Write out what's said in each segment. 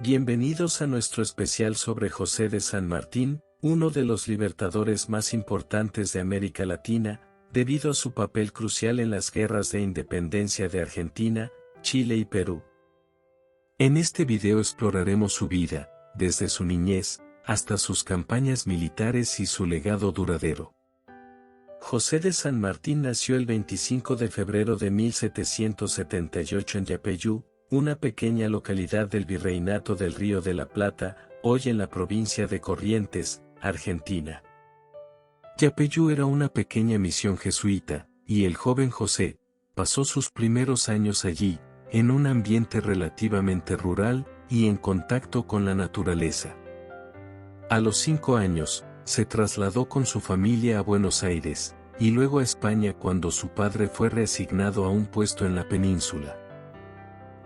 Bienvenidos a nuestro especial sobre José de San Martín, uno de los libertadores más importantes de América Latina, debido a su papel crucial en las guerras de independencia de Argentina, Chile y Perú. En este video exploraremos su vida, desde su niñez, hasta sus campañas militares y su legado duradero. José de San Martín nació el 25 de febrero de 1778 en Yapeyú, una pequeña localidad del Virreinato del Río de la Plata, hoy en la provincia de Corrientes, Argentina. Yapeyú era una pequeña misión jesuita, y el joven José pasó sus primeros años allí, en un ambiente relativamente rural y en contacto con la naturaleza. A los 5 años, se trasladó con su familia a Buenos Aires, y luego a España cuando su padre fue reasignado a un puesto en la península.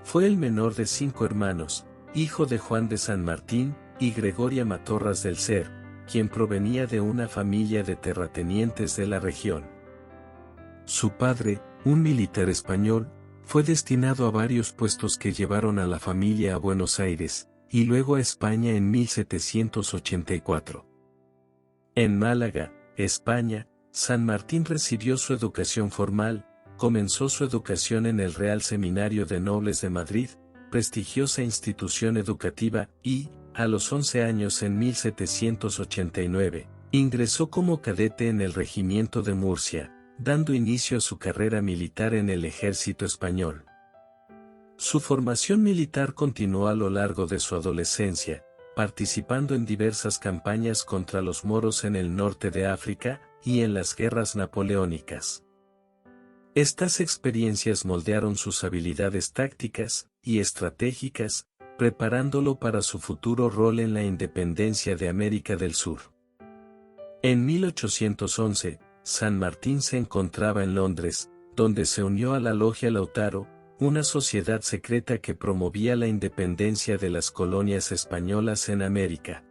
Fue el menor de 5 hermanos, hijo de Juan de San Martín y Gregoria Matorras del Cer, quien provenía de una familia de terratenientes de la región. Su padre, un militar español, fue destinado a varios puestos que llevaron a la familia a Buenos Aires, y luego a España en 1784. En Málaga, España, San Martín recibió su educación formal. Comenzó su educación en el Real Seminario de Nobles de Madrid, prestigiosa institución educativa, y, a los 11 años en 1789, ingresó como cadete en el Regimiento de Murcia, dando inicio a su carrera militar en el ejército español. Su formación militar continuó a lo largo de su adolescencia, participando en diversas campañas contra los moros en el norte de África, y en las guerras napoleónicas. Estas experiencias moldearon sus habilidades tácticas y estratégicas, preparándolo para su futuro rol en la independencia de América del Sur. En 1811, San Martín se encontraba en Londres, donde se unió a la Logia Lautaro, una sociedad secreta que promovía la independencia de las colonias españolas en América.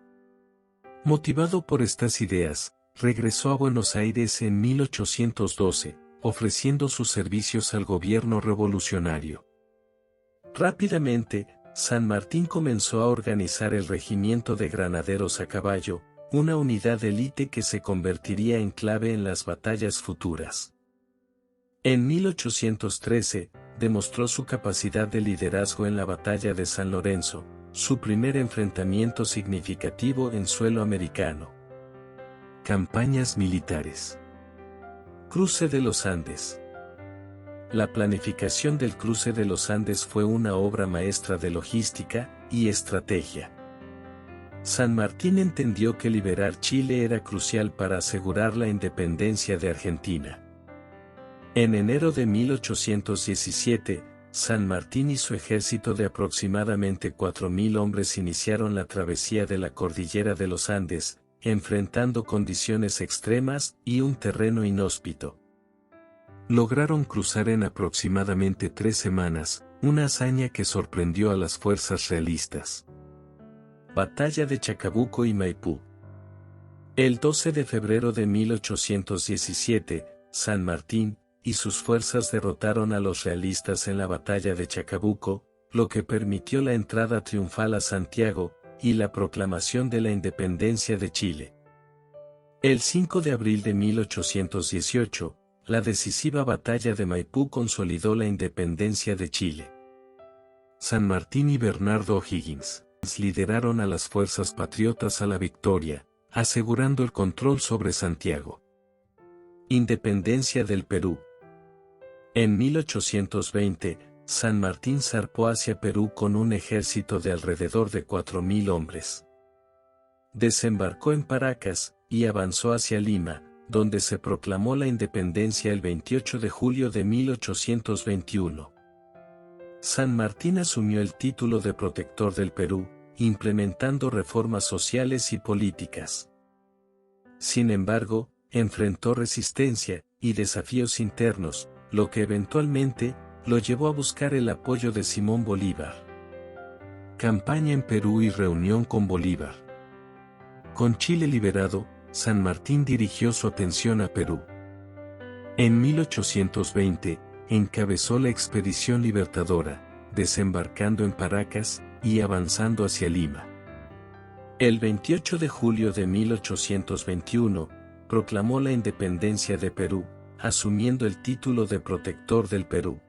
Motivado por estas ideas, regresó a Buenos Aires en 1812, ofreciendo sus servicios al gobierno revolucionario. Rápidamente, San Martín comenzó a organizar el Regimiento de Granaderos a Caballo, una unidad de élite que se convertiría en clave en las batallas futuras. En 1813, demostró su capacidad de liderazgo en la Batalla de San Lorenzo, su primer enfrentamiento significativo en suelo americano. Campañas militares. Cruce de los Andes. La planificación del Cruce de los Andes fue una obra maestra de logística y estrategia. San Martín entendió que liberar Chile era crucial para asegurar la independencia de Argentina. En enero de 1817, San Martín y su ejército de aproximadamente 4.000 hombres iniciaron la travesía de la cordillera de los Andes, enfrentando condiciones extremas y un terreno inhóspito. Lograron cruzar en aproximadamente 3 semanas, una hazaña que sorprendió a las fuerzas realistas. Batalla de Chacabuco y Maipú. El 12 de febrero de 1817, San Martín y sus fuerzas derrotaron a los realistas en la batalla de Chacabuco, lo que permitió la entrada triunfal a Santiago y la proclamación de la independencia de Chile. El 5 de abril de 1818, la decisiva batalla de Maipú consolidó la independencia de Chile. San Martín y Bernardo O'Higgins lideraron a las fuerzas patriotas a la victoria, asegurando el control sobre Santiago. Independencia del Perú. En 1820, San Martín zarpó hacia Perú con un ejército de alrededor de 4.000 hombres. Desembarcó en Paracas y avanzó hacia Lima, donde se proclamó la independencia el 28 de julio de 1821. San Martín asumió el título de protector del Perú, implementando reformas sociales y políticas. Sin embargo, enfrentó resistencia y desafíos internos, lo que eventualmente lo llevó a buscar el apoyo de Simón Bolívar. Campaña en Perú y reunión con Bolívar. Con Chile liberado, San Martín dirigió su atención a Perú. En 1820, encabezó la expedición libertadora, desembarcando en Paracas, y avanzando hacia Lima. El 28 de julio de 1821, proclamó la independencia de Perú, asumiendo el título de protector del Perú.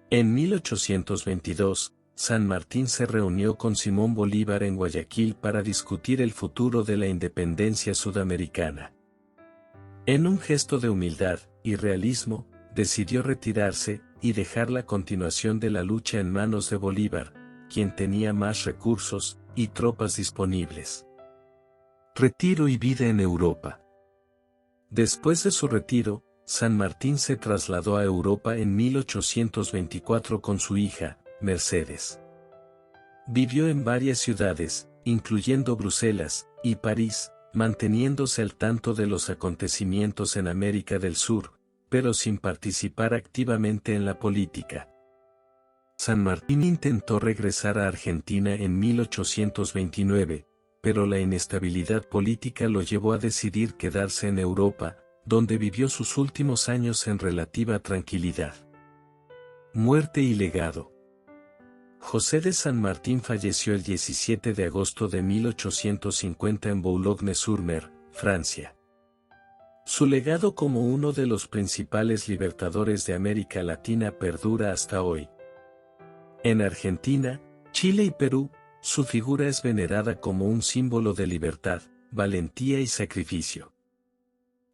En 1822, San Martín se reunió con Simón Bolívar en Guayaquil para discutir el futuro de la independencia sudamericana. En un gesto de humildad y realismo, decidió retirarse y dejar la continuación de la lucha en manos de Bolívar, quien tenía más recursos y tropas disponibles. Retiro y vida en Europa. Después de su retiro, San Martín se trasladó a Europa en 1824 con su hija, Mercedes. Vivió en varias ciudades, incluyendo Bruselas y París, manteniéndose al tanto de los acontecimientos en América del Sur, pero sin participar activamente en la política. San Martín intentó regresar a Argentina en 1829, pero la inestabilidad política lo llevó a decidir quedarse en Europa, donde vivió sus últimos años en relativa tranquilidad. Muerte y legado. José de San Martín falleció el 17 de agosto de 1850 en Boulogne-sur-Mer, Francia. Su legado como uno de los principales libertadores de América Latina perdura hasta hoy. En Argentina, Chile y Perú, su figura es venerada como un símbolo de libertad, valentía y sacrificio.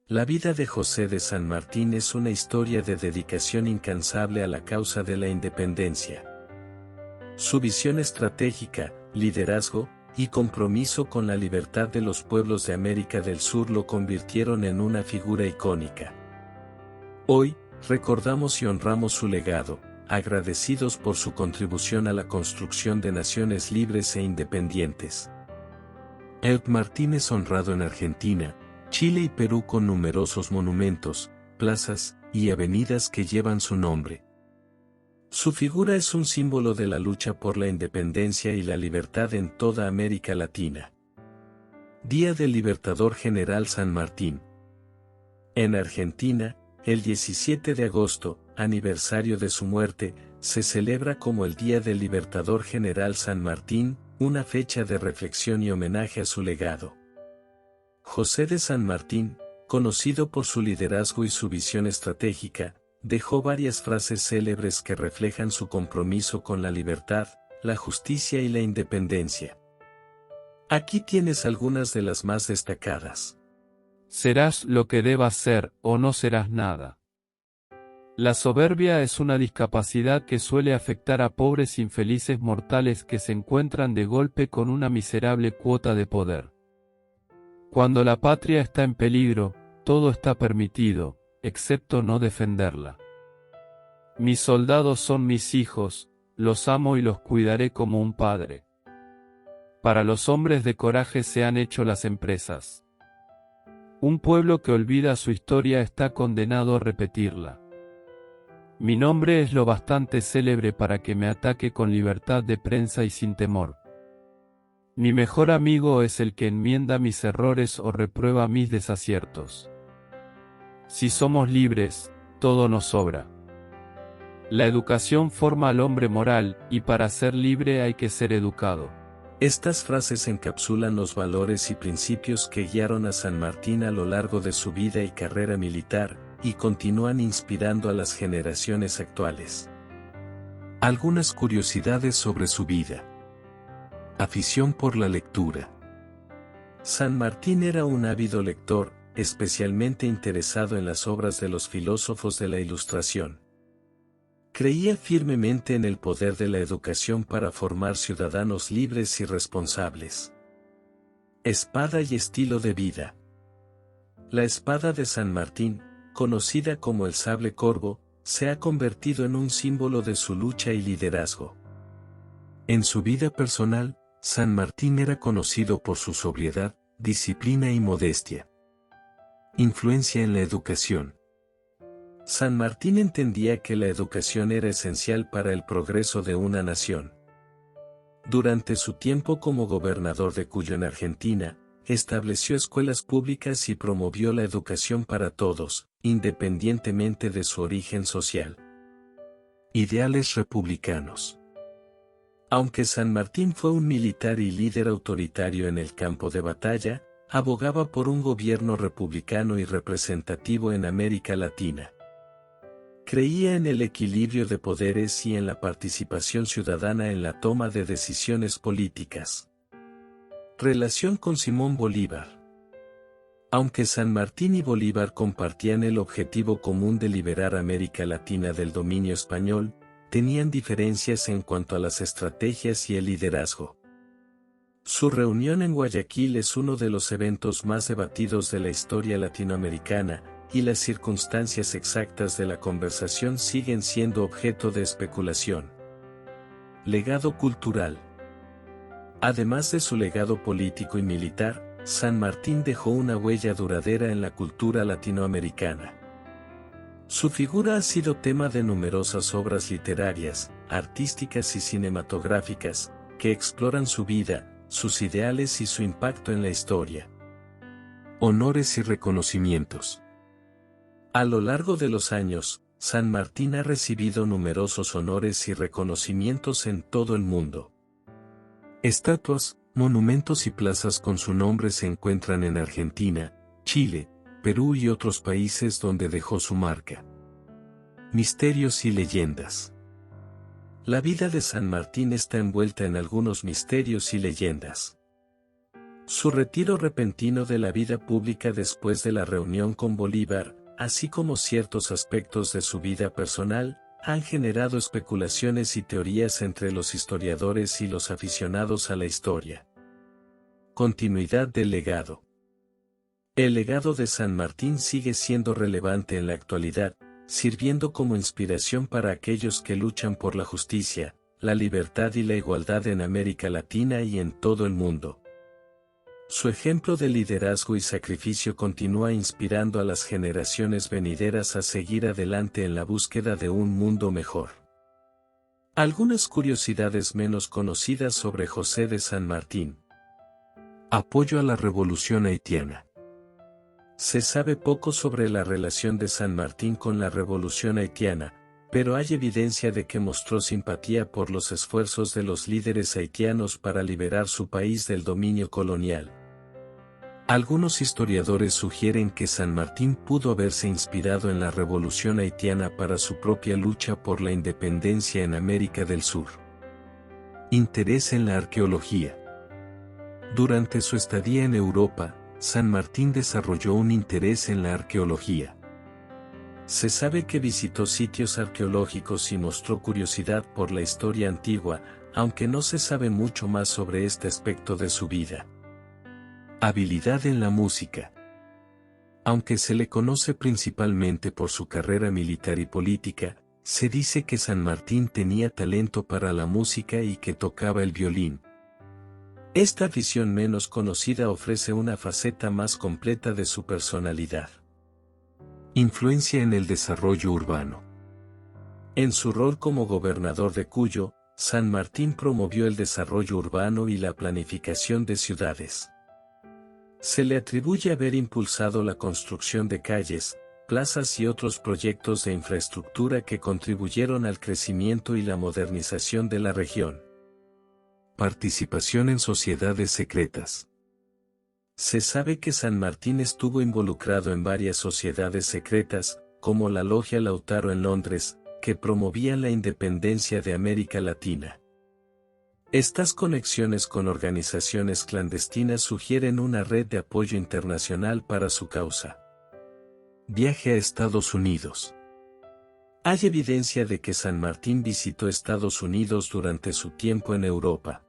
La vida de José de San Martín es una historia de dedicación incansable a la causa de la independencia. Su visión estratégica, liderazgo y compromiso con la libertad de los pueblos de América del Sur lo convirtieron en una figura icónica. Hoy, recordamos y honramos su legado, agradecidos por su contribución a la construcción de naciones libres e independientes. Martín es honrado en Argentina, Chile y Perú con numerosos monumentos, plazas y avenidas que llevan su nombre. Su figura es un símbolo de la lucha por la independencia y la libertad en toda América Latina. Día del Libertador General San Martín. En Argentina, el 17 de agosto, aniversario de su muerte, se celebra como el Día del Libertador General San Martín, una fecha de reflexión y homenaje a su legado. José de San Martín, conocido por su liderazgo y su visión estratégica, dejó varias frases célebres que reflejan su compromiso con la libertad, la justicia y la independencia. Aquí tienes algunas de las más destacadas. Serás lo que debas ser, o no serás nada. La soberbia es una discapacidad que suele afectar a pobres infelices mortales que se encuentran de golpe con una miserable cuota de poder. Cuando la patria está en peligro, todo está permitido, excepto no defenderla. Mis soldados son mis hijos, los amo y los cuidaré como un padre. Para los hombres de coraje se han hecho las empresas. Un pueblo que olvida su historia está condenado a repetirla. Mi nombre es lo bastante célebre para que me ataque con libertad de prensa y sin temor. Mi mejor amigo es el que enmienda mis errores o reprueba mis desaciertos. Si somos libres, todo nos sobra. La educación forma al hombre moral, y para ser libre hay que ser educado. Estas frases encapsulan los valores y principios que guiaron a San Martín a lo largo de su vida y carrera militar, y continúan inspirando a las generaciones actuales. Algunas curiosidades sobre su vida. Afición por la lectura. San Martín era un ávido lector, especialmente interesado en las obras de los filósofos de la Ilustración. Creía firmemente en el poder de la educación para formar ciudadanos libres y responsables. Espada y estilo de vida. La espada de San Martín, conocida como el sable corvo, se ha convertido en un símbolo de su lucha y liderazgo. En su vida personal, San Martín era conocido por su sobriedad, disciplina y modestia. Influencia en la educación. San Martín entendía que la educación era esencial para el progreso de una nación. Durante su tiempo como gobernador de Cuyo en Argentina, estableció escuelas públicas y promovió la educación para todos, independientemente de su origen social. Ideales republicanos. Aunque San Martín fue un militar y líder autoritario en el campo de batalla, abogaba por un gobierno republicano y representativo en América Latina. Creía en el equilibrio de poderes y en la participación ciudadana en la toma de decisiones políticas. Relación con Simón Bolívar. Aunque San Martín y Bolívar compartían el objetivo común de liberar América Latina del dominio español, tenían diferencias en cuanto a las estrategias y el liderazgo. Su reunión en Guayaquil es uno de los eventos más debatidos de la historia latinoamericana, y las circunstancias exactas de la conversación siguen siendo objeto de especulación. Legado cultural. Además de su legado político y militar, San Martín dejó una huella duradera en la cultura latinoamericana. Su figura ha sido tema de numerosas obras literarias, artísticas y cinematográficas, que exploran su vida, sus ideales y su impacto en la historia. Honores y reconocimientos. A lo largo de los años, San Martín ha recibido numerosos honores y reconocimientos en todo el mundo. Estatuas, monumentos y plazas con su nombre se encuentran en Argentina, Chile, Perú y otros países donde dejó su marca. Misterios y leyendas. La vida de San Martín está envuelta en algunos misterios y leyendas. Su retiro repentino de la vida pública después de la reunión con Bolívar, así como ciertos aspectos de su vida personal, han generado especulaciones y teorías entre los historiadores y los aficionados a la historia. Continuidad del legado. El legado de San Martín sigue siendo relevante en la actualidad, sirviendo como inspiración para aquellos que luchan por la justicia, la libertad y la igualdad en América Latina y en todo el mundo. Su ejemplo de liderazgo y sacrificio continúa inspirando a las generaciones venideras a seguir adelante en la búsqueda de un mundo mejor. Algunas curiosidades menos conocidas sobre José de San Martín. Apoyo a la Revolución Haitiana. Se sabe poco sobre la relación de San Martín con la Revolución Haitiana, pero hay evidencia de que mostró simpatía por los esfuerzos de los líderes haitianos para liberar su país del dominio colonial. Algunos historiadores sugieren que San Martín pudo haberse inspirado en la Revolución Haitiana para su propia lucha por la independencia en América del Sur. Interés en la arqueología. Durante su estadía en Europa, San Martín desarrolló un interés en la arqueología. Se sabe que visitó sitios arqueológicos y mostró curiosidad por la historia antigua, aunque no se sabe mucho más sobre este aspecto de su vida. Habilidad en la música. Aunque se le conoce principalmente por su carrera militar y política, se dice que San Martín tenía talento para la música y que tocaba el violín. Esta visión menos conocida ofrece una faceta más completa de su personalidad. Influencia en el desarrollo urbano. En su rol como gobernador de Cuyo, San Martín promovió el desarrollo urbano y la planificación de ciudades. Se le atribuye haber impulsado la construcción de calles, plazas y otros proyectos de infraestructura que contribuyeron al crecimiento y la modernización de la región. Participación en sociedades secretas. Se sabe que San Martín estuvo involucrado en varias sociedades secretas, como la Logia Lautaro en Londres, que promovían la independencia de América Latina. Estas conexiones con organizaciones clandestinas sugieren una red de apoyo internacional para su causa. Viaje a Estados Unidos. Hay evidencia de que San Martín visitó Estados Unidos durante su tiempo en Europa.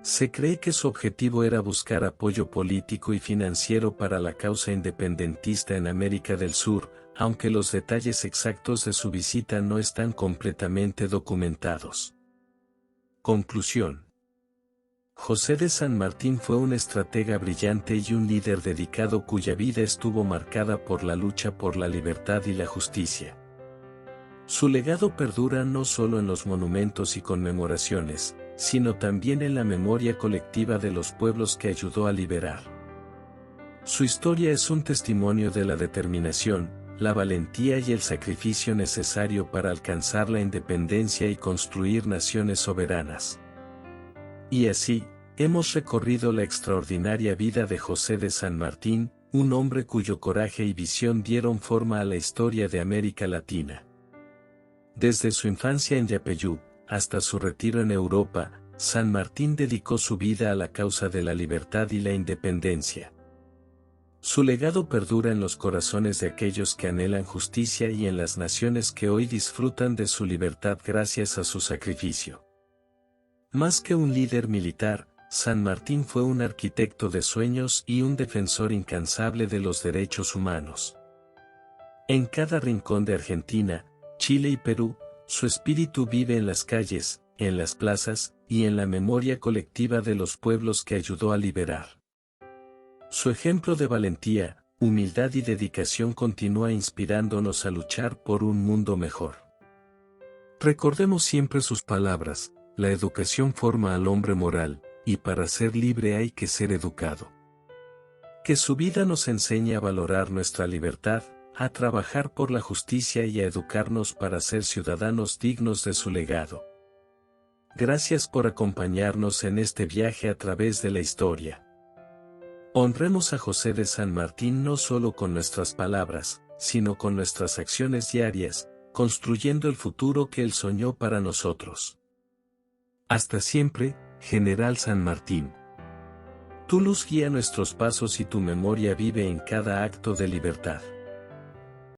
Se cree que su objetivo era buscar apoyo político y financiero para la causa independentista en América del Sur, aunque los detalles exactos de su visita no están completamente documentados. Conclusión. José de San Martín fue un estratega brillante y un líder dedicado cuya vida estuvo marcada por la lucha por la libertad y la justicia. Su legado perdura no solo en los monumentos y conmemoraciones, sino también en la memoria colectiva de los pueblos que ayudó a liberar. Su historia es un testimonio de la determinación, la valentía y el sacrificio necesario para alcanzar la independencia y construir naciones soberanas. Y así, hemos recorrido la extraordinaria vida de José de San Martín, un hombre cuyo coraje y visión dieron forma a la historia de América Latina. Desde su infancia en Yapeyú, hasta su retiro en Europa, San Martín dedicó su vida a la causa de la libertad y la independencia. Su legado perdura en los corazones de aquellos que anhelan justicia y en las naciones que hoy disfrutan de su libertad gracias a su sacrificio. Más que un líder militar, San Martín fue un arquitecto de sueños y un defensor incansable de los derechos humanos. En cada rincón de Argentina, Chile y Perú, su espíritu vive en las calles, en las plazas, y en la memoria colectiva de los pueblos que ayudó a liberar. Su ejemplo de valentía, humildad y dedicación continúa inspirándonos a luchar por un mundo mejor. Recordemos siempre sus palabras: la educación forma al hombre moral, y para ser libre hay que ser educado. Que su vida nos enseñe a valorar nuestra libertad, a trabajar por la justicia y a educarnos para ser ciudadanos dignos de su legado. Gracias por acompañarnos en este viaje a través de la historia. Honremos a José de San Martín no solo con nuestras palabras, sino con nuestras acciones diarias, construyendo el futuro que él soñó para nosotros. Hasta siempre, General San Martín. Tu luz guía nuestros pasos y tu memoria vive en cada acto de libertad.